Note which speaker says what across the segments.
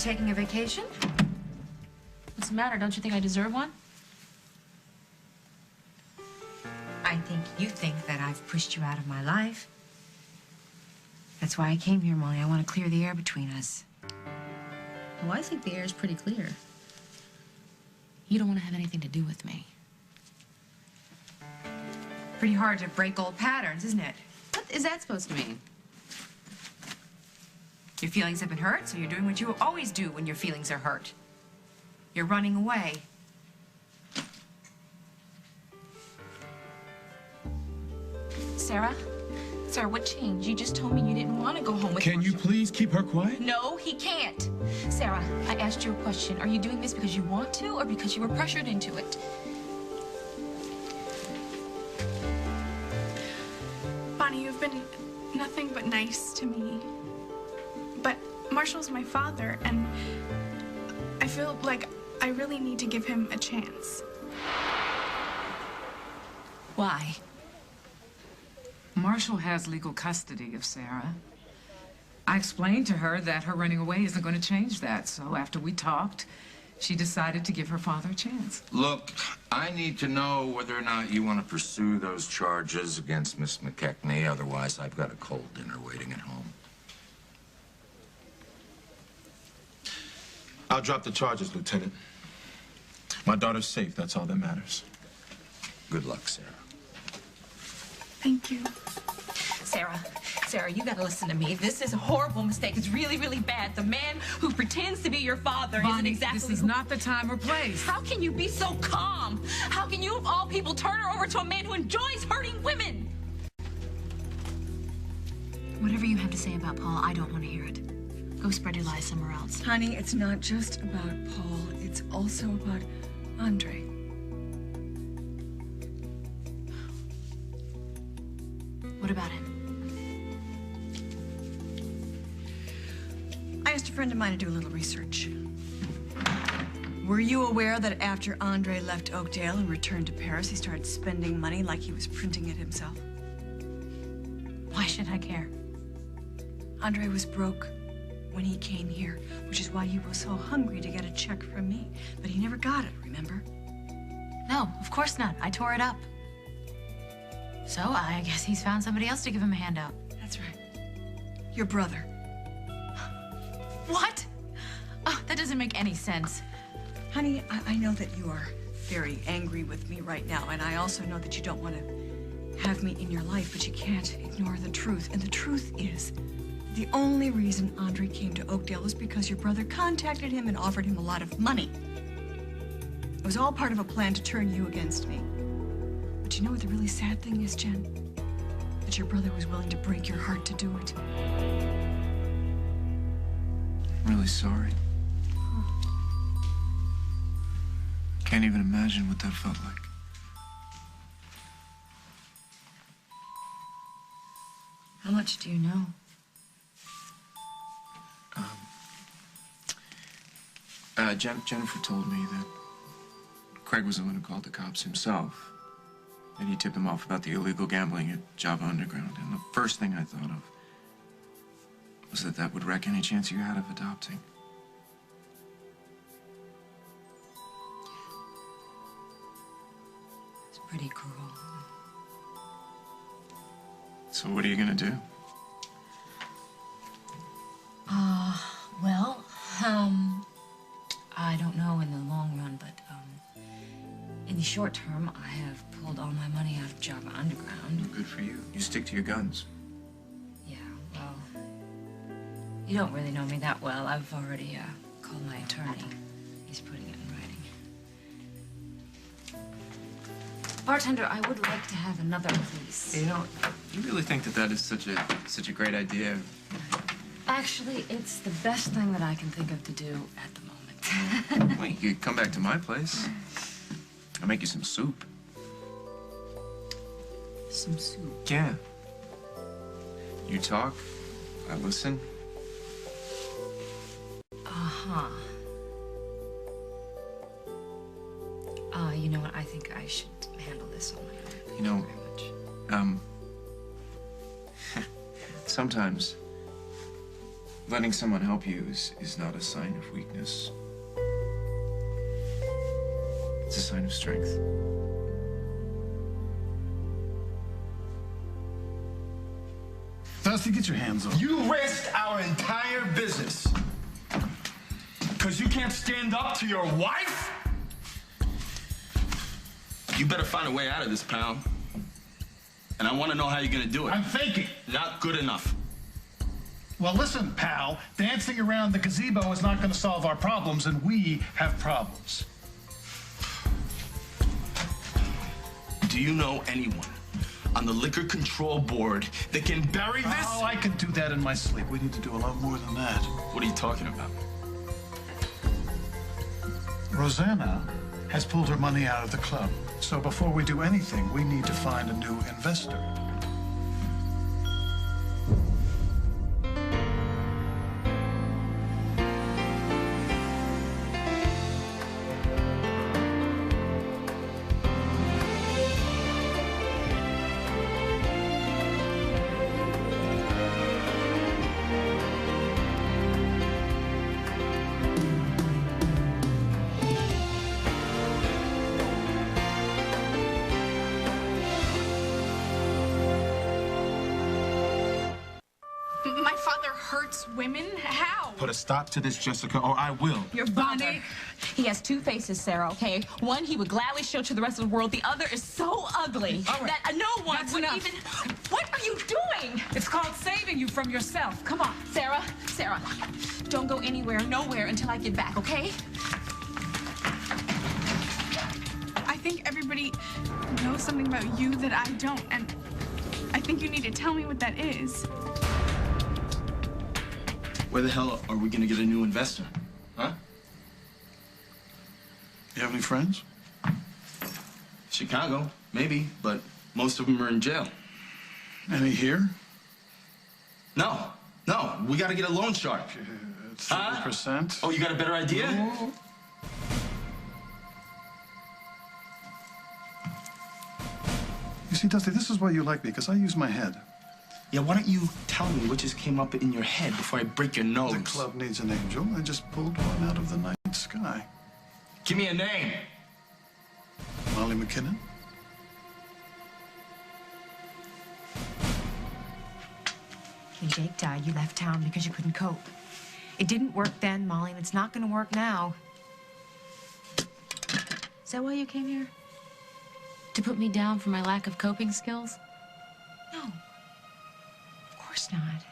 Speaker 1: taking a vacation?
Speaker 2: What's the matter? Don't you think I deserve one?
Speaker 1: I think you think that I've pushed you out of my life. That's why I came here, Molly. I want to clear the air between us.
Speaker 2: Well, I think the air is pretty clear. You don't want to have anything to do with me.
Speaker 1: Pretty hard to break old patterns, isn't it?
Speaker 2: What is that supposed to mean?
Speaker 1: Your feelings have been hurt, so you're doing what you always do when your feelings are hurt. You're running away.
Speaker 2: Sarah? Sarah, what changed? You just told me you didn't want to go home with
Speaker 3: Can you
Speaker 2: Marshall.
Speaker 3: please keep her quiet?
Speaker 2: No, he can't. Sarah, I asked you a question. Are you doing this because you want to or because you were pressured into it?
Speaker 4: Bonnie, you've been nothing but nice to me. But Marshall's my father, and I feel like I really need to give him a chance.
Speaker 2: Why?
Speaker 5: Marshall has legal custody of Sarah. I explained to her that her running away isn't going to change that, so after we talked, she decided to give her father a chance.
Speaker 6: Look, I need to know whether or not you want to pursue those charges against Miss McKechnie. Otherwise, I've got a cold dinner waiting at home.
Speaker 3: I'll drop the charges, Lieutenant. My daughter's safe. That's all that matters.
Speaker 6: Good luck, Sarah.
Speaker 4: Thank you.
Speaker 2: Sarah, you gotta listen to me. This is a horrible mistake. It's really, really bad. The man who pretends to be your father isn't exactly...
Speaker 5: this is not the time or place.
Speaker 2: How can you be so calm? How can you, of all people, turn her over to a man who enjoys hurting women? Whatever you have to say about Paul, I don't want to hear it. Go spread your lies somewhere else.
Speaker 7: Honey, it's not just about Paul. It's also about Andre.
Speaker 2: What about him?
Speaker 7: I asked a friend of mine to do a little research. Were you aware that after Andre left Oakdale and returned to Paris, he started spending money like he was printing it himself?
Speaker 2: Why should I care?
Speaker 7: Andre was broke when he came here, which is why he was so hungry to get a check from me. But he never got it, remember?
Speaker 2: No, of course not. I tore it up. So I guess he's found somebody else to give him a handout.
Speaker 7: That's right. Your brother.
Speaker 2: What? Oh, that doesn't make any sense.
Speaker 7: Honey, I know that you are very angry with me right now, and I also know that you don't want to have me in your life, but you can't ignore the truth. And the truth is, the only reason Andre came to Oakdale was because your brother contacted him and offered him a lot of money. It was all part of a plan to turn you against me. But you know what the really sad thing is, Jen? That your brother was willing to break your heart to do it.
Speaker 8: I'm really sorry. Can't even imagine what that felt like.
Speaker 1: How much do you know?
Speaker 8: Jennifer told me that Craig was the one who called the cops himself. And he tipped them off about the illegal gambling at Java Underground. And the first thing I thought of was that that would wreck any chance you had of adopting.
Speaker 1: It's pretty cruel.
Speaker 8: So what are you gonna do?
Speaker 2: Well, I don't know in the long run, but, in the short term, I have pulled all my money out of Java Underground.
Speaker 8: Good for you. You stick to your guns.
Speaker 2: Yeah, well, you don't really know me that well. I've already, called my attorney. He's putting it in writing. Bartender, I would like to have another, please.
Speaker 8: You know, you really think that that is such a great idea?
Speaker 2: Actually, it's the best thing that I can think of to do at the moment.
Speaker 8: Well, you could come back to my place. I'll make you some soup.
Speaker 2: Some soup?
Speaker 8: Yeah. You talk, I listen.
Speaker 2: Uh-huh. You know what? I think I should handle this on my own.
Speaker 8: You know,
Speaker 2: Very much.
Speaker 8: sometimes letting someone help you is not a sign of weakness. It's a sign of strength.
Speaker 9: Dusty, get your hands off.
Speaker 10: You risked our entire business because you can't stand up to your wife? You better find a way out of this, pal. And I want to know how you're going to do it.
Speaker 9: I'm faking.
Speaker 10: Not good enough.
Speaker 9: Well, listen, pal. Dancing around the gazebo is not going to solve our problems, and we have problems.
Speaker 10: Do you know anyone on the Liquor Control Board that can bury this?
Speaker 9: Oh, I can do that in my sleep. We need to do a lot more than that.
Speaker 10: What are you talking about?
Speaker 9: Rosanna has pulled her money out of the club. So before we do anything, we need to find a new investor.
Speaker 4: My father hurts women? How?
Speaker 3: Put a stop to this, Jessica, or I will.
Speaker 2: Your father, he has two faces, Sarah, okay? One he would gladly show to the rest of the world. The other is so ugly that no one would even... What are you doing?
Speaker 5: It's called saving you from yourself. Come on.
Speaker 2: Sarah, don't go anywhere, nowhere until I get back, okay?
Speaker 4: I think everybody knows something about you that I don't, and I think you need to tell me what that is.
Speaker 10: Where the hell are we going to get a new investor? Huh?
Speaker 9: You have any friends?
Speaker 10: Chicago, maybe, but most of them are in jail.
Speaker 9: Any here?
Speaker 10: No, we got to get a loan shark.
Speaker 9: 30%.
Speaker 10: Oh, you got a better idea?
Speaker 9: No. You see, Dusty, this is why you like me, because I use my head.
Speaker 10: Yeah, why don't you tell me what just came up in your head before I break your nose?
Speaker 9: The club needs an angel. I just pulled one out of the night sky.
Speaker 10: Give me a name.
Speaker 9: Molly McKinnon.
Speaker 1: When Jake died, you left town because you couldn't cope. It didn't work then, Molly, and it's not going to work now.
Speaker 2: Is that why you came here? To put me down for my lack of coping skills?
Speaker 1: No. Of course not.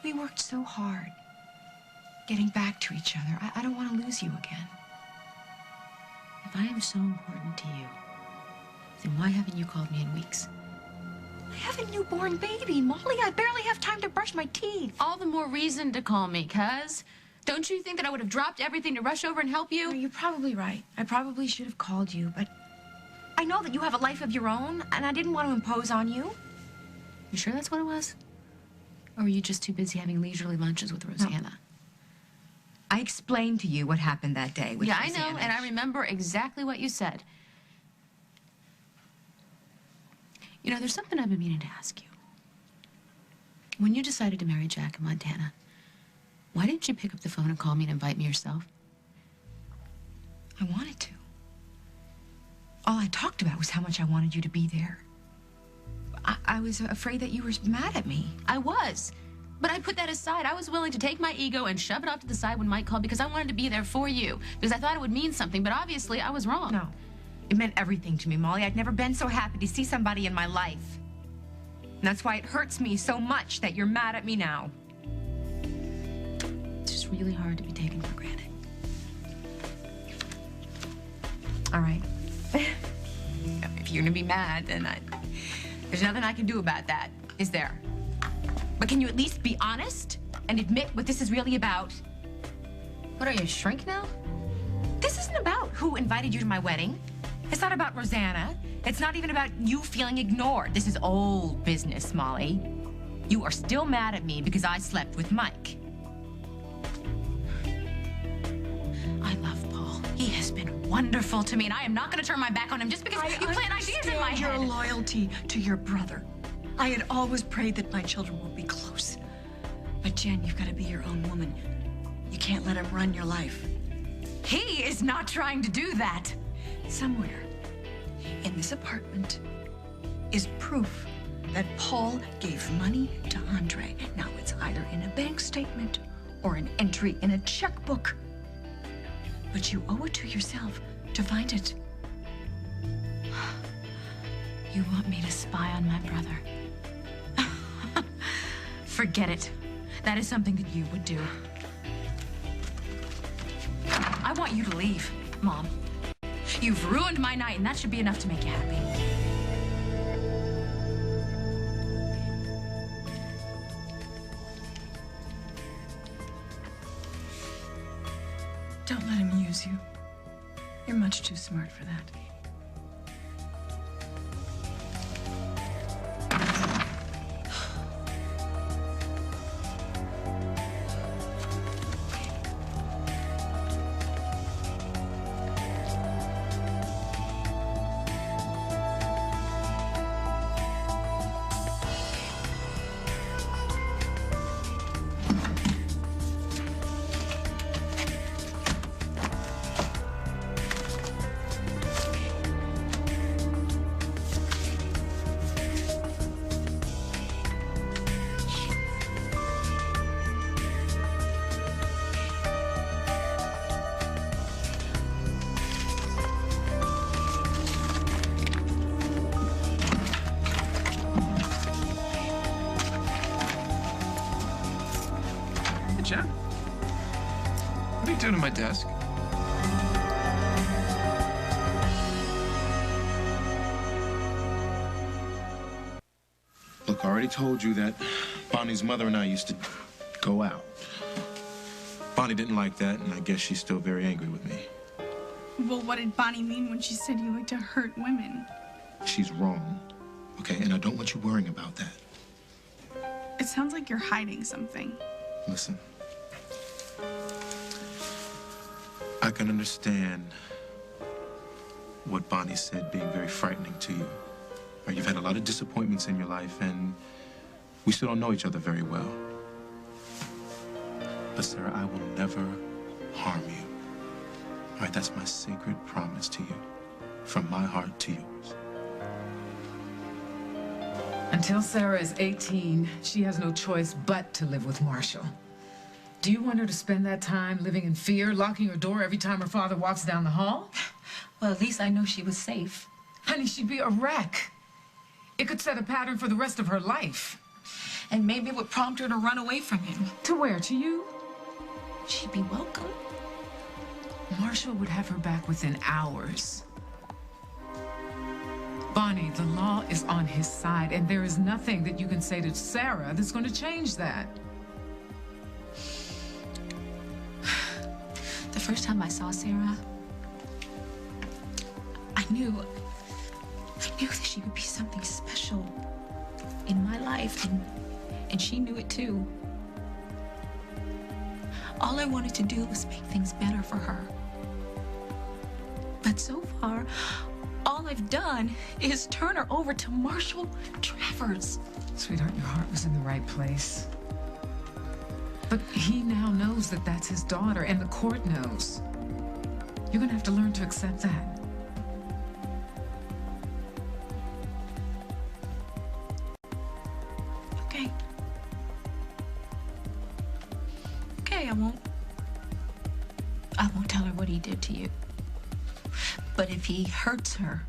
Speaker 1: We worked so hard, getting back to each other. I don't want to lose you again.
Speaker 2: If I am so important to you, then why haven't you called me in weeks?
Speaker 1: I have a newborn baby, Molly. I barely have time to brush my teeth.
Speaker 2: All the more reason to call me, cuz. Don't you think that I would have dropped everything to rush over and help you?
Speaker 1: No, you're probably right. I probably should have called you, but I know that you have a life of your own, and I didn't want to impose on you.
Speaker 2: You sure that's what it was? Or were you just too busy having leisurely lunches with Rosanna?
Speaker 1: No. I explained to you what happened that day with
Speaker 2: Yeah,
Speaker 1: Rosanna.
Speaker 2: I know, and I remember exactly what you said. You know, there's something I've been meaning to ask you. When you decided to marry Jack in Montana, why didn't you pick up the phone and call me and invite me yourself?
Speaker 1: I wanted to. All I talked about was how much I wanted you to be there. I was afraid that you were mad at me.
Speaker 2: I was. But I put that aside. I was willing to take my ego and shove it off to the side when Mike called because I wanted to be there for you. Because I thought it would mean something, but obviously I was wrong.
Speaker 1: No. It meant everything to me, Molly. I'd never been so happy to see somebody in my life. And that's why it hurts me so much that you're mad at me now.
Speaker 2: It's just really hard to be taken for granted.
Speaker 1: All right. If you're gonna be mad, then there's nothing I can do about that, is there? But can you at least be honest and admit what this is really about?
Speaker 2: What are you, a shrink now?
Speaker 1: This isn't about who invited you to my wedding. It's not about Rosanna. It's not even about you feeling ignored. This is old business, Molly. You are still mad at me because I slept with Mike. I love Paul. He has been wonderful to me, and I am not going to turn my back on him just because you plant ideas in my head.
Speaker 7: Your loyalty to your brother. I had always prayed that my children would be close. But Jen, you've got to be your own woman. You can't let him run your life.
Speaker 2: He is not trying to do that.
Speaker 7: Somewhere in this apartment is proof that Paul gave money to Andre. Now, it's either in a bank statement or an entry in a checkbook. But you owe it to yourself to find it.
Speaker 2: You want me to spy on my brother? Forget it. That is something that you would do. I want you to leave, Mom. You've ruined my night, and that should be enough to make you happy.
Speaker 7: Don't let him use you. You're much too smart for that.
Speaker 8: Jen, what are you doing at my desk?
Speaker 3: Look, I already told you that Bonnie's mother and I used to go out. Bonnie didn't like that, and I guess she's still very angry with me.
Speaker 4: Well, what did Bonnie mean when she said you like to hurt women?
Speaker 3: She's wrong, okay? And I don't want you worrying about that.
Speaker 4: It sounds like you're hiding something.
Speaker 3: Listen. I can understand what Bonnie said being very frightening to you. Right, you've had a lot of disappointments in your life, and we still don't know each other very well. But, Sarah, I will never harm you. All right, that's my sacred promise to you, from my heart to yours.
Speaker 5: Until Sarah is 18, she has no choice but to live with Marshall. Do you want her to spend that time living in fear, locking her door every time her father walks down the hall?
Speaker 2: Well, at least I know she was safe.
Speaker 5: Honey, she'd be a wreck. It could set a pattern for the rest of her life.
Speaker 2: And maybe it would prompt her to run away from him.
Speaker 5: To where? To you?
Speaker 2: She'd be welcome.
Speaker 5: Marshall would have her back within hours. Bonnie, the law is on his side, and there is nothing that you can say to Sarah that's going to change that.
Speaker 2: The first time I saw Sarah, I knew that she would be something special in my life, and she knew it too. All I wanted to do was make things better for her. But so far, all I've done is turn her over to Marshall Travers.
Speaker 5: Sweetheart, your heart was in the right place. But he now knows that that's his daughter, and the court knows. You're gonna have to learn to accept that.
Speaker 2: Okay. Okay, I won't tell her what he did to you. But if he hurts her,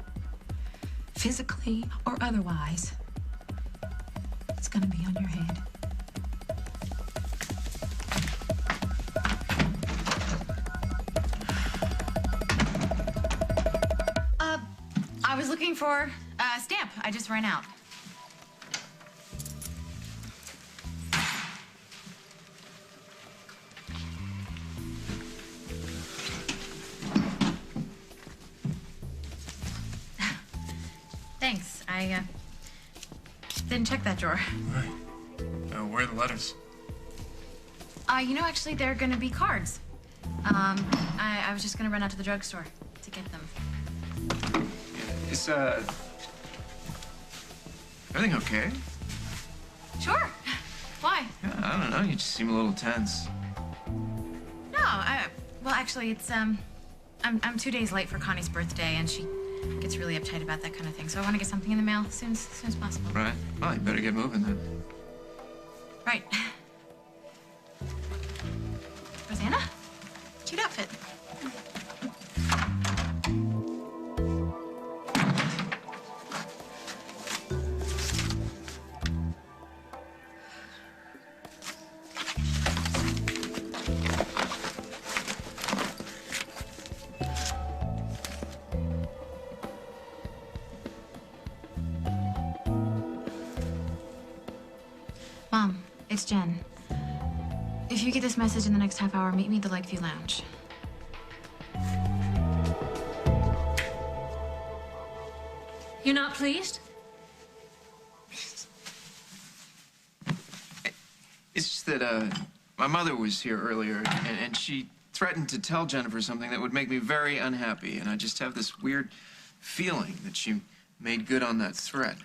Speaker 2: physically or otherwise, it's gonna be on your head.
Speaker 1: I was looking for a stamp. I just ran out. Thanks. I didn't check that drawer.
Speaker 8: Right. Where are the letters?
Speaker 1: You know, actually, they're gonna be cards. I was just gonna run out to the drugstore to get them.
Speaker 8: Is, everything okay?
Speaker 1: Sure.
Speaker 2: Why?
Speaker 8: Yeah, I don't know. You just seem a little tense.
Speaker 2: No, well, actually, it's, I'm 2 days late for Connie's birthday, and she gets really uptight about that kind of thing. So I want to get something in the mail as soon as possible.
Speaker 8: Right. Well, you better get moving then.
Speaker 2: Right. Rosanna? Cute outfit. Mom, it's Jen. If you get this message in the next half hour, meet me at the Lakeview Lounge.
Speaker 11: You're not pleased?
Speaker 8: It's just that, my mother was here earlier, and she threatened to tell Jennifer something that would make me very unhappy, and I just have this weird feeling that she made good on that threat.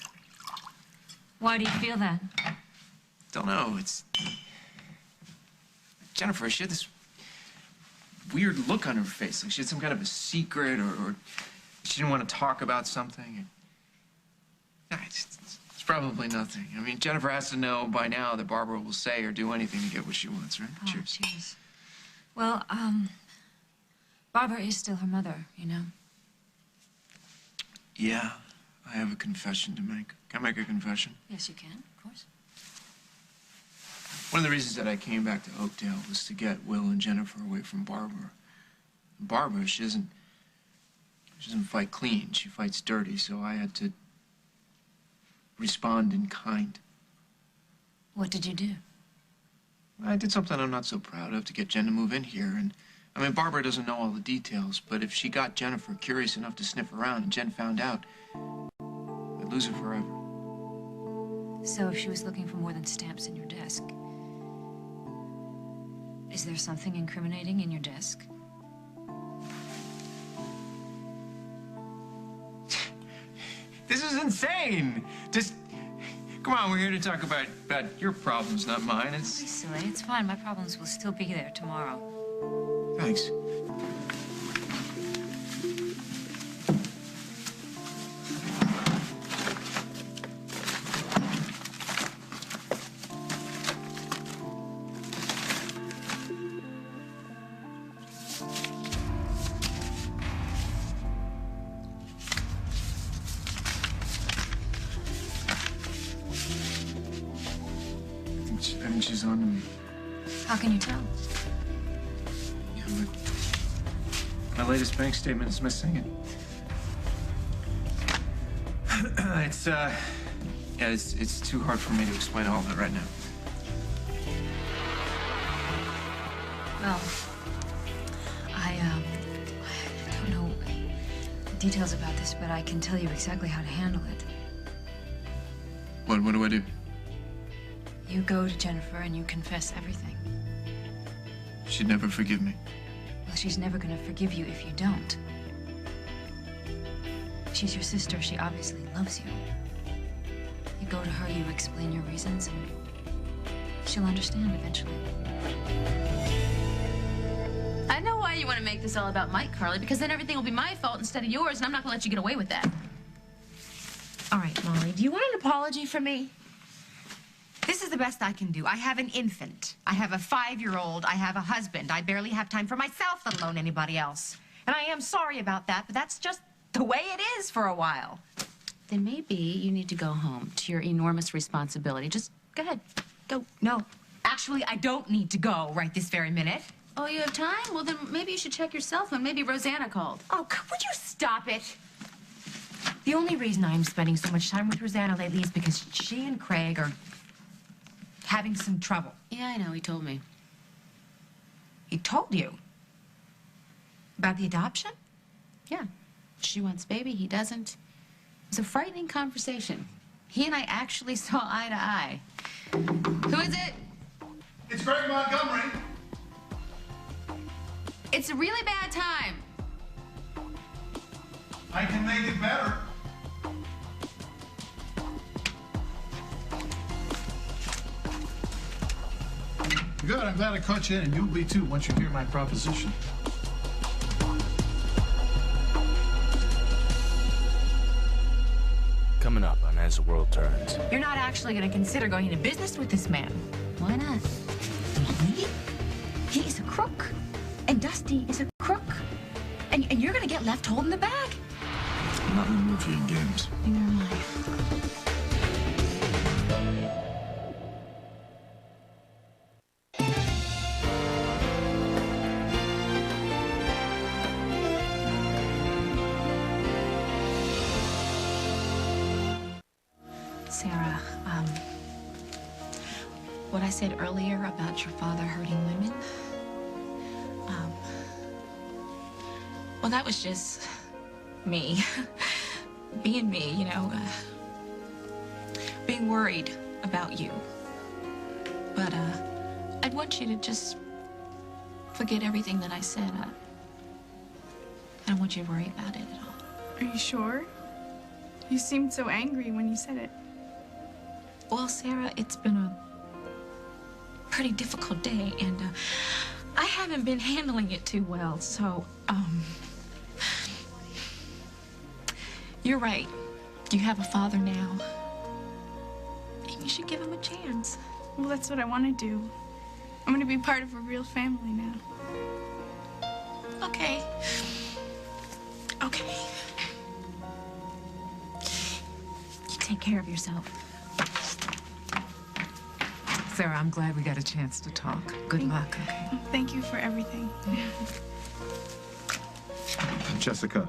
Speaker 11: Why do you feel that?
Speaker 8: Don't know, it's... Jennifer, she had this weird look on her face, like she had some kind of a secret, or she didn't want to talk about something. Nah, it's probably nothing. I mean, Jennifer has to know by now that Barbara will say or do anything to get what she wants, right?
Speaker 11: Oh,
Speaker 8: Cheers.
Speaker 11: cheers. Well, Barbara is still her mother, you know?
Speaker 8: Yeah, I have a confession to make. Can I make a confession?
Speaker 11: Yes, you can, of course.
Speaker 8: One of the reasons that I came back to Oakdale was to get Will and Jennifer away from Barbara. Barbara, she doesn't fight clean. She fights dirty, so I had to respond in kind.
Speaker 11: What did you do?
Speaker 8: I did something I'm not so proud of to get Jen to move in here, and I mean, Barbara doesn't know all the details, but if she got Jennifer curious enough to sniff around and Jen found out, I'd lose her forever.
Speaker 11: So if she was looking for more than stamps in your desk, is there something incriminating in your desk?
Speaker 8: This is insane! Just, come on, we're here to talk about your problems, not mine.
Speaker 11: Don't be silly. It's fine. My problems will still be there tomorrow.
Speaker 8: Thanks. I think she's on to me.
Speaker 11: How can you tell?
Speaker 8: Yeah, but my latest bank statement is missing. It's too hard for me to explain all that right now.
Speaker 11: Well, I don't know the details about this, but I can tell you exactly how to handle it.
Speaker 8: What do I do?
Speaker 11: You go to Jennifer and you confess everything.
Speaker 8: She'd never forgive me.
Speaker 11: Well, she's never gonna forgive you if you don't. She's your sister. She obviously loves you. You go to her, you explain your reasons, and she'll understand eventually.
Speaker 2: I know why you want to make this all about Mike, Carly, because then everything will be my fault instead of yours, and I'm not going to let you get away with that.
Speaker 1: All right, Molly, do you want an apology from me? This is the best I can do. I have an infant. I have a 5-year-old. I have a husband. I barely have time for myself, let alone anybody else. And I am sorry about that, but that's just the way it is for a while.
Speaker 2: Then maybe you need to go home to your enormous responsibility. Just go ahead. Go.
Speaker 1: No, actually, I don't need to go right this very minute.
Speaker 2: Oh, you have time? Well, then maybe you should check your cell phone. Maybe Rosanna called.
Speaker 1: Oh, would you stop it? The only reason I'm spending so much time with Rosanna lately is because she and Craig are having some trouble.
Speaker 2: Yeah, I know. He told me.
Speaker 1: He told you? About the adoption?
Speaker 2: Yeah. She wants baby. He doesn't. It was a frightening conversation. He and I actually saw eye to eye. Who is it?
Speaker 9: It's Greg Montgomery.
Speaker 2: It's a really bad time.
Speaker 9: I can make it better. Good, I'm glad I caught you in, and you'll be too once you hear my proposition.
Speaker 12: Coming up on As the World Turns.
Speaker 1: You're not actually going to consider going into business with this man.
Speaker 11: Why not?
Speaker 1: Me? He is a crook. And Dusty is a crook. And you're going to get left holding the bag.
Speaker 10: I'm not in the mood for your games.
Speaker 11: Neither am I.
Speaker 2: Sarah, what I said earlier about your father hurting women, well, that was just me, being me, you know, being worried about you. But, I'd want you to just forget everything that I said. I don't want you to worry about it at all.
Speaker 4: Are you sure? You seemed so angry when you said it.
Speaker 2: Well, Sarah, it's been a pretty difficult day, and I haven't been handling it too well, so, you're right. You have a father now, and you should give him a chance.
Speaker 4: Well, that's what I want to do. I'm going to be part of a real family now.
Speaker 2: Okay. Okay. You take care of yourself.
Speaker 5: Sarah, I'm glad we got a chance to talk. Good luck.
Speaker 4: Thank you for everything.
Speaker 3: Jessica.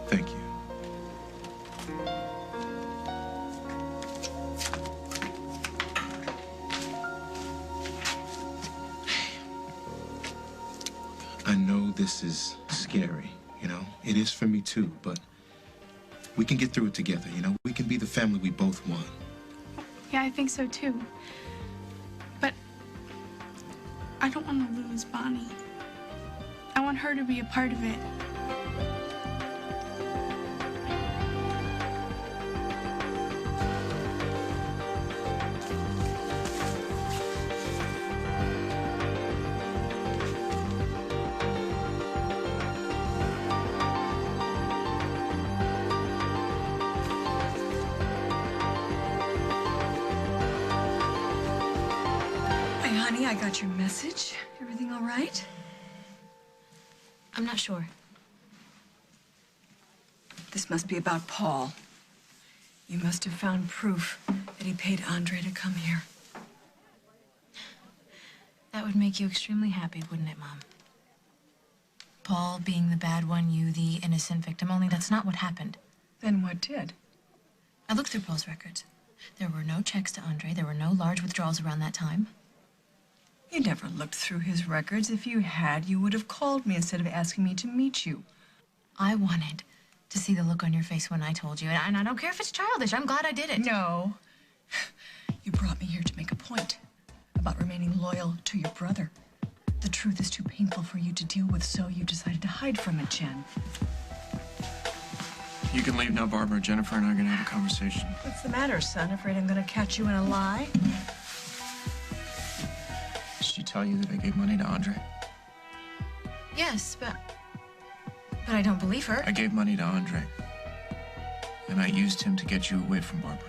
Speaker 3: Thank you. I know this is scary, you know? It is for me too, but we can get through it together, you know? We can be the family we both want.
Speaker 4: Yeah, I think so too. But I don't want to lose Bonnie. I want her to be a part of it.
Speaker 7: Honey, I got your message. Everything all right?
Speaker 2: I'm not sure.
Speaker 7: This must be about Paul. You must have found proof that he paid Andre to come here.
Speaker 11: That would make you extremely happy, wouldn't it, Mom? Paul being the bad one, you the innocent victim, only that's not what happened.
Speaker 7: Then what did?
Speaker 11: I looked through Paul's records. There were no checks to Andre. There were no large withdrawals around that time.
Speaker 7: You never looked through his records. If you had, you would have called me instead of asking me to meet you.
Speaker 11: I wanted to see the look on your face when I told you, and I don't care if it's childish. I'm glad I did it.
Speaker 7: No. You brought me here to make a point about remaining loyal to your brother. The truth is too painful for you to deal with, so you decided to hide from it, Jen.
Speaker 8: You can leave now, Barbara. Jennifer and I are going to have a conversation.
Speaker 7: What's the matter, son? Afraid I'm going to catch you in a lie?
Speaker 8: Did she tell you that I gave money to Andre?
Speaker 11: Yes, but I don't believe her.
Speaker 8: I gave money to Andre. And I used him to get you away from Barbara.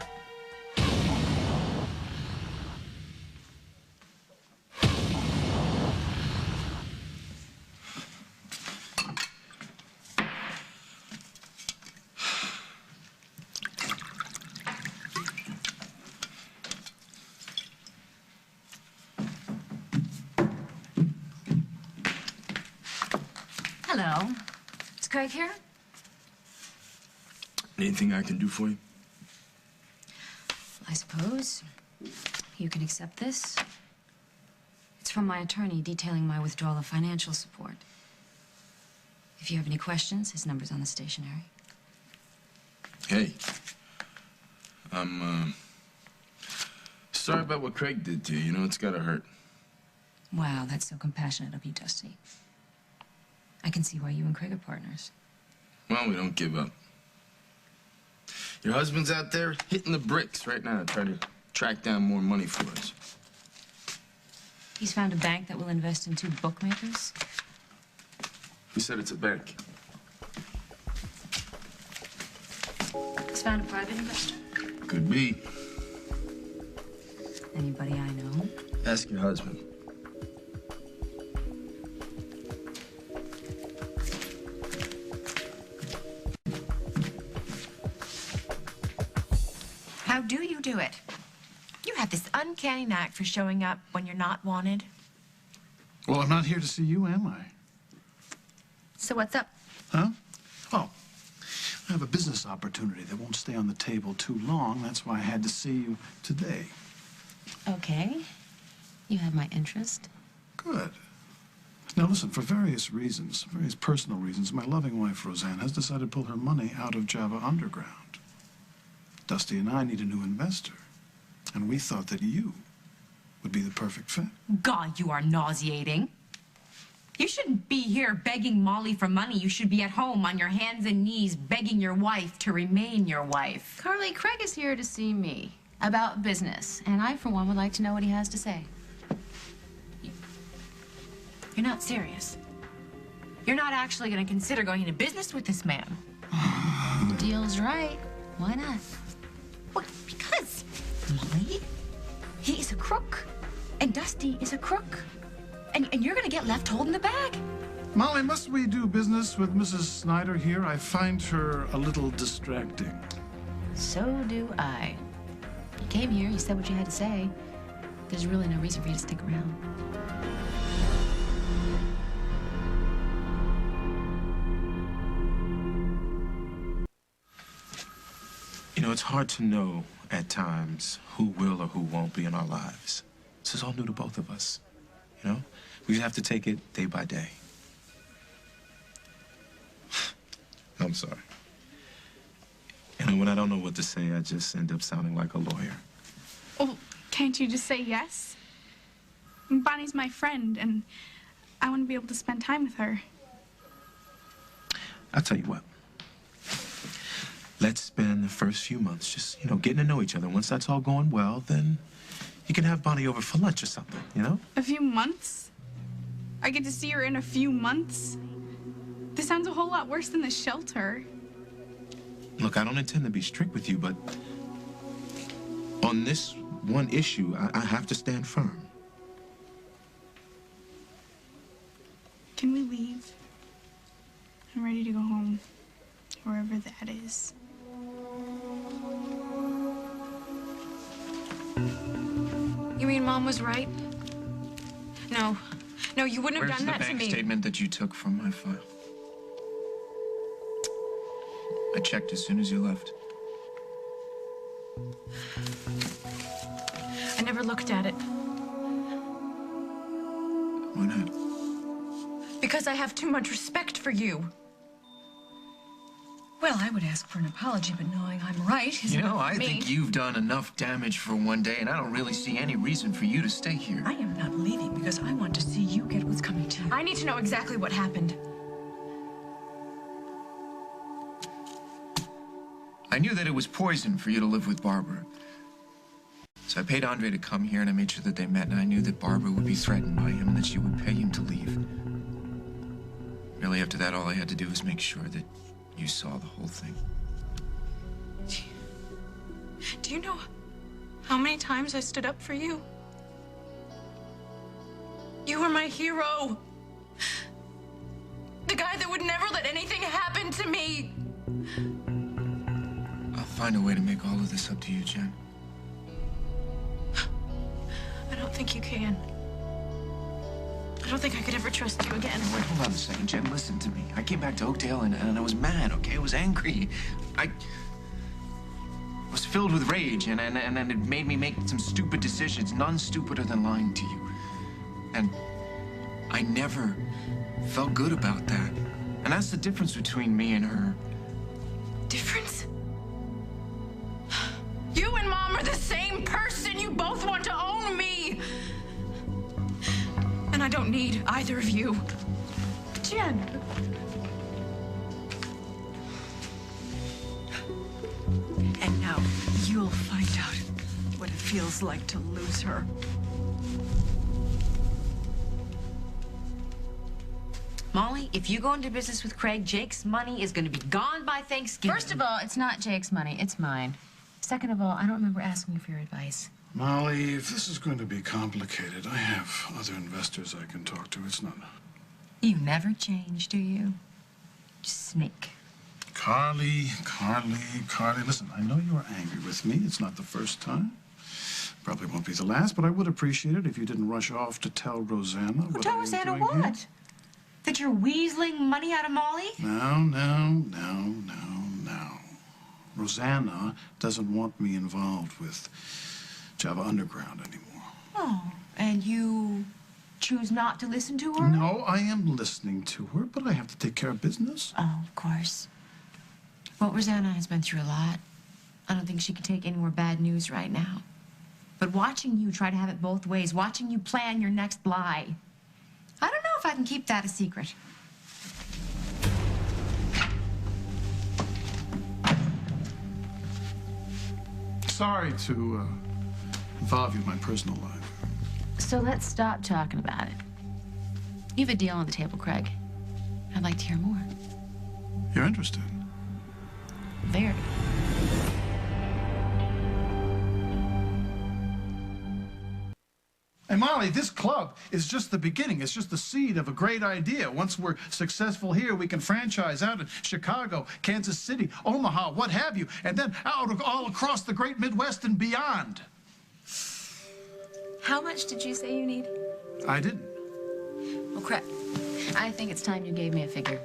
Speaker 11: Hello. Is Craig here?
Speaker 10: Anything I can do for you?
Speaker 11: I suppose. You can accept this. It's from my attorney detailing my withdrawal of financial support. If you have any questions, his number's on the stationery.
Speaker 10: Hey. I'm, sorry about what Craig did to you. You know, it's gotta hurt.
Speaker 11: Wow, that's so compassionate of you, Dusty. I can see why you and Craig are partners.
Speaker 10: Well, we don't give up.
Speaker 8: Your husband's out there hitting the bricks right now to try to track down more money for us.
Speaker 11: He's found a bank that will invest in 2 bookmakers.
Speaker 8: Who said it's a bank?
Speaker 11: He's found a private investor.
Speaker 8: Could be.
Speaker 11: Anybody I know?
Speaker 8: Ask your husband.
Speaker 1: How do you do it? You have this uncanny knack for showing up when you're not wanted.
Speaker 9: Well, I'm not here to see you, am I?
Speaker 1: So what's up?
Speaker 9: Huh? Oh, I have a business opportunity that won't stay on the table too long. That's why I had to see you today.
Speaker 11: Okay. You have my interest.
Speaker 9: Good. Now, listen, for various reasons, various personal reasons, my loving wife, Roseanne, has decided to pull her money out of Java Underground. Dusty and I need a new investor, and we thought that you would be the perfect fit.
Speaker 1: God, you are nauseating. You shouldn't be here begging Molly for money. You should be at home on your hands and knees begging your wife to remain your wife.
Speaker 11: Carly, Craig is here to see me about business, and I, for one, would like to know what he has to say.
Speaker 1: You're not serious. You're not actually going to consider going into business with this man.
Speaker 11: The deal's right. Why not?
Speaker 1: Well, because, Molly, he is a crook, and Dusty is a crook. And you're going to get left holding the bag.
Speaker 9: Molly, must we do business with Mrs. Snyder here? I find her a little distracting.
Speaker 11: So do I. You came here, you said what you had to say. There's really no reason for you to stick around.
Speaker 3: You know, it's hard to know at times who will or who won't be in our lives. This is all new to both of us, you know? We have to take it day by day. I'm sorry. And when I don't know what to say, I just end up sounding like a lawyer.
Speaker 4: Oh, can't you just say yes? Bonnie's my friend, and I want to be able to spend time with her.
Speaker 3: I'll tell you what. Let's spend the first few months just, you know, getting to know each other. Once that's all going well, then you can have Bonnie over for lunch or something, you know?
Speaker 4: A few months? I get to see her in a few months? This sounds a whole lot worse than the shelter.
Speaker 3: Look, I don't intend to be strict with you, but on this one issue, I have to stand firm.
Speaker 4: Can we leave? I'm ready to go home, wherever that is.
Speaker 2: You mean Mom was right? No. No, you wouldn't have
Speaker 8: Where's
Speaker 2: done
Speaker 8: the
Speaker 2: that to
Speaker 8: bank
Speaker 2: me.
Speaker 8: statement that you took from my file? I checked as soon as you left.
Speaker 2: I never looked at it.
Speaker 8: Why not?
Speaker 2: Because I have too much respect for you.
Speaker 7: Well, I would ask for an apology, but knowing I'm right is
Speaker 8: You know,
Speaker 7: enough
Speaker 8: I
Speaker 7: for me.
Speaker 8: think you've done enough damage for one day, and I don't really see any reason for you to stay here.
Speaker 7: I am not leaving because I want to see you get what's coming to you.
Speaker 2: I need to know exactly what happened.
Speaker 8: I knew that it was poison for you to live with Barbara. So I paid Andre to come here, and I made sure that they met, and I knew that Barbara would be threatened by him and that she would pay him to leave. Really, after that, all I had to do was make sure that you saw the whole thing.
Speaker 2: Do you know how many times I stood up for you? You were my hero. The guy that would never let anything happen to me.
Speaker 8: I'll find a way to make all of this up to you, Jen.
Speaker 2: I don't think you can. I don't think I could ever trust you again.
Speaker 8: Wait, hold on a second, Jen. Listen to me. I came back to Oakdale and I was mad, okay? I was angry. I was filled with rage, and it made me make some stupid decisions, none stupider than lying to you. And I never felt good about that. And that's the difference between me and her.
Speaker 2: Difference? You and Mom are the same person. You both want to own me. And I don't need either of you.
Speaker 4: Jen.
Speaker 7: You'll find out what it feels like to lose her.
Speaker 1: Molly, if you go into business with Craig, Jake's money is going to be gone by Thanksgiving.
Speaker 11: First of all, it's not Jake's money, it's mine. Second of all, I don't remember asking you for your advice.
Speaker 9: Molly, if this is going to be complicated, I have other investors I can talk to. It's not...
Speaker 1: You never change, do you? You snake.
Speaker 9: Carly, listen, I know you are angry with me. It's not the first time. Probably won't be the last, but I would appreciate it if you didn't rush off to tell Rosanna what
Speaker 1: Tell
Speaker 9: I am
Speaker 1: Rosanna
Speaker 9: doing
Speaker 1: what?
Speaker 9: here.
Speaker 1: That you're weaseling money out of Molly?
Speaker 9: No. Rosanna doesn't want me involved with Java Underground anymore.
Speaker 1: Oh, and you choose not to listen to her?
Speaker 9: No, I am listening to her, but I have to take care of business.
Speaker 1: Oh, of course. Well, Rosanna has been through a lot. I don't think she can take any more bad news right now. But watching you try to have it both ways, watching you plan your next lie, I don't know if I can keep that a secret.
Speaker 9: Sorry to involve you in my personal life.
Speaker 11: So let's stop talking about it. You have a deal on the table, Craig. I'd like to hear more.
Speaker 9: You're interested?
Speaker 11: Very.
Speaker 9: And Molly, this club is just the beginning. It's just the seed of a great idea. Once we're successful here, we can franchise out in Chicago, Kansas City, Omaha, what have you, and then out all across the great Midwest and beyond.
Speaker 11: How much did you say you need?
Speaker 9: I didn't.
Speaker 11: Well, Craig, I think it's time you gave me a figure.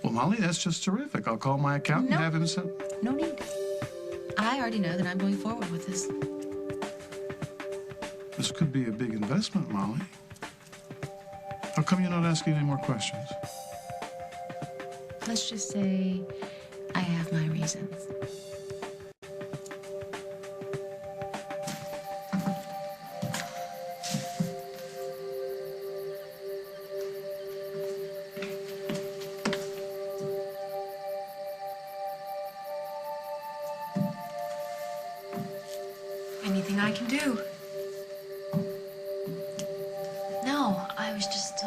Speaker 9: Well, Molly, that's just terrific. I'll call my accountant and have him send...
Speaker 11: No need. I already know that I'm going forward with this.
Speaker 9: This could be a big investment, Molly. How come you're not asking any more questions?
Speaker 11: Let's just say I have my reasons.
Speaker 1: Anything I can do?
Speaker 11: No, I was just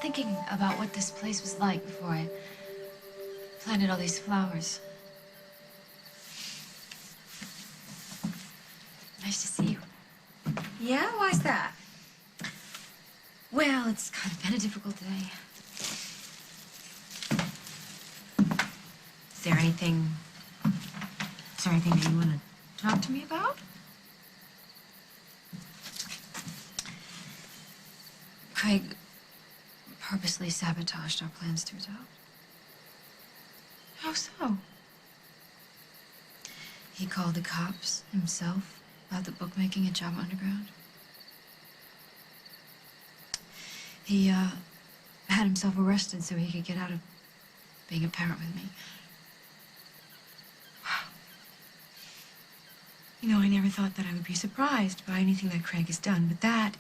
Speaker 11: thinking about what this place was like before I planted all these flowers. Nice to see you.
Speaker 1: Yeah? Why's that?
Speaker 11: Well, it's kind of been a difficult day.
Speaker 1: Is there anything that you want to talk to me about?
Speaker 11: Craig purposely sabotaged our plans to adopt.
Speaker 1: How so?
Speaker 11: He called the cops himself about the bookmaking at Java Underground. He had himself arrested so he could get out of being a parent with me.
Speaker 1: You know, I never thought that I would be surprised by anything that Craig has done, but that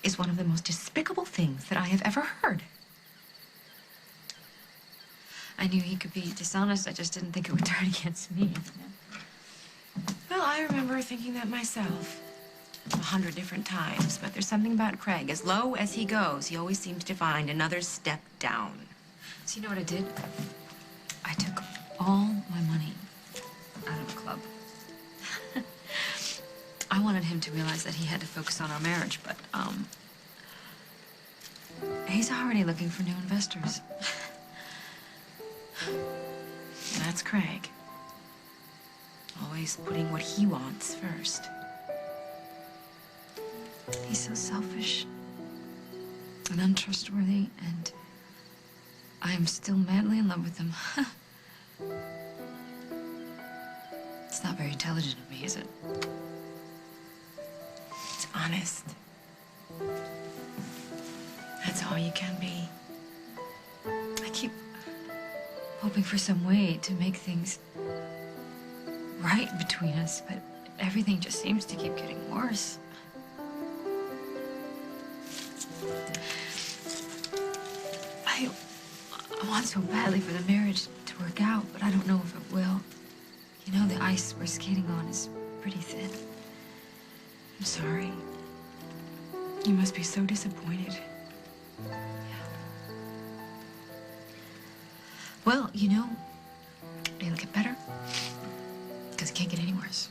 Speaker 1: is one of the most despicable things that I have ever heard.
Speaker 11: I knew he could be dishonest. I just didn't think it would turn against me.
Speaker 1: Well, I remember thinking that myself 100 different times, but there's something about Craig. As low as he goes, he always seems to find another step down.
Speaker 11: So you know what I did? I took all my money out of the club. I wanted him to realize that he had to focus on our marriage, but, he's already looking for new investors.
Speaker 1: That's Craig. Always putting what he wants first.
Speaker 11: He's so selfish and untrustworthy, and I am still madly in love with him. It's not very intelligent of me, is it?
Speaker 1: It's honest. That's all you can be.
Speaker 11: I keep hoping for some way to make things right between us, but everything just seems to keep getting worse. I want so badly for the marriage to to work out, but I don't know if it will. You know, the ice we're skating on is pretty thin. I'm sorry.
Speaker 7: You must be so disappointed.
Speaker 11: Yeah. Well, you know, it'll get better. Because it can't get any worse.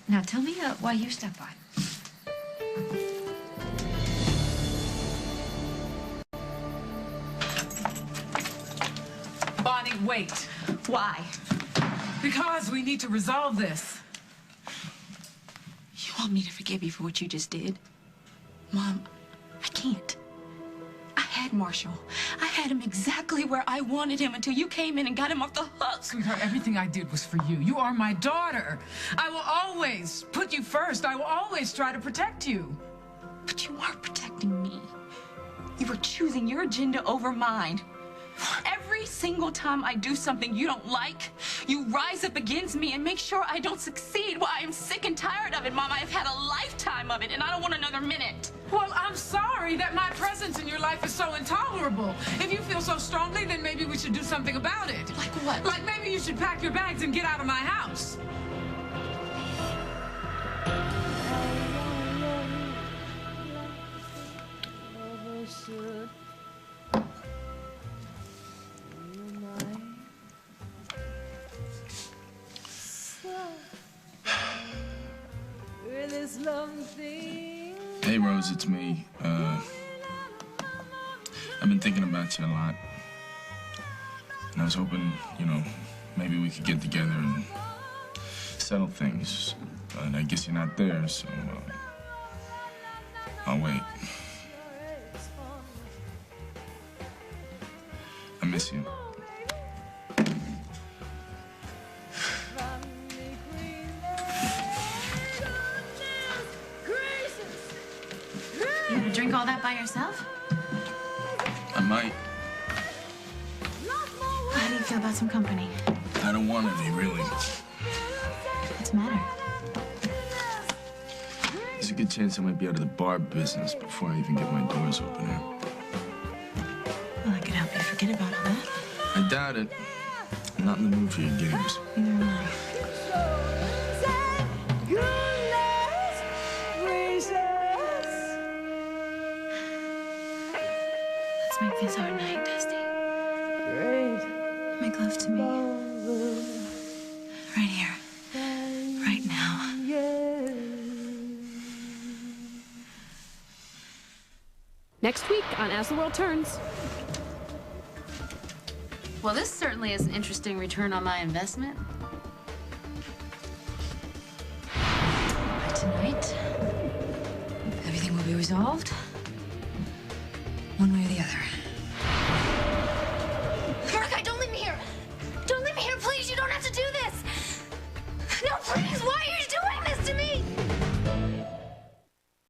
Speaker 11: Now, tell me why you stopped by.
Speaker 5: Bonnie, wait.
Speaker 2: Why?
Speaker 5: Because we need to resolve this.
Speaker 2: You want me to forgive you for what you just did? Mom, I can't. I had Marshall. I had him exactly where I wanted him until you came in and got him off the hook.
Speaker 5: Sweetheart, everything I did was for you. You are my daughter. I will always put you first. I will always try to protect you.
Speaker 2: But you aren't protecting me. You were choosing your agenda over mine. Every single time I do something you don't like, you rise up against me and make sure I don't succeed. Well, I am sick and tired of it, Mom. I've had a lifetime of it, and I don't want another minute.
Speaker 5: Well, I'm sorry that my presence in your life is so intolerable. If you feel so strongly, then maybe we should do something about it.
Speaker 2: Like what?
Speaker 5: Like maybe you should pack your bags and get out of my house.
Speaker 3: Hey, Rose, it's me. I've been thinking about you a lot. And I was hoping, you know, maybe we could get together and settle things. But I guess you're not there, so I'll wait. I miss you.
Speaker 1: You gonna drink all that by yourself?
Speaker 3: I might.
Speaker 1: How do you feel about some company?
Speaker 3: I don't want any, really.
Speaker 1: What's the matter?
Speaker 3: There's a good chance I might be out of the bar business before I even get my doors open here.
Speaker 1: Well, I could help you forget about all that.
Speaker 3: I doubt it. I'm not in the mood for your games.
Speaker 1: Neither am I. Let's make this our night, Dusty. Make love to me. Right here. Right now.
Speaker 13: Next week on As the World Turns.
Speaker 11: Well, this certainly is an interesting return on my investment. By tonight, everything will be resolved, one way or the other.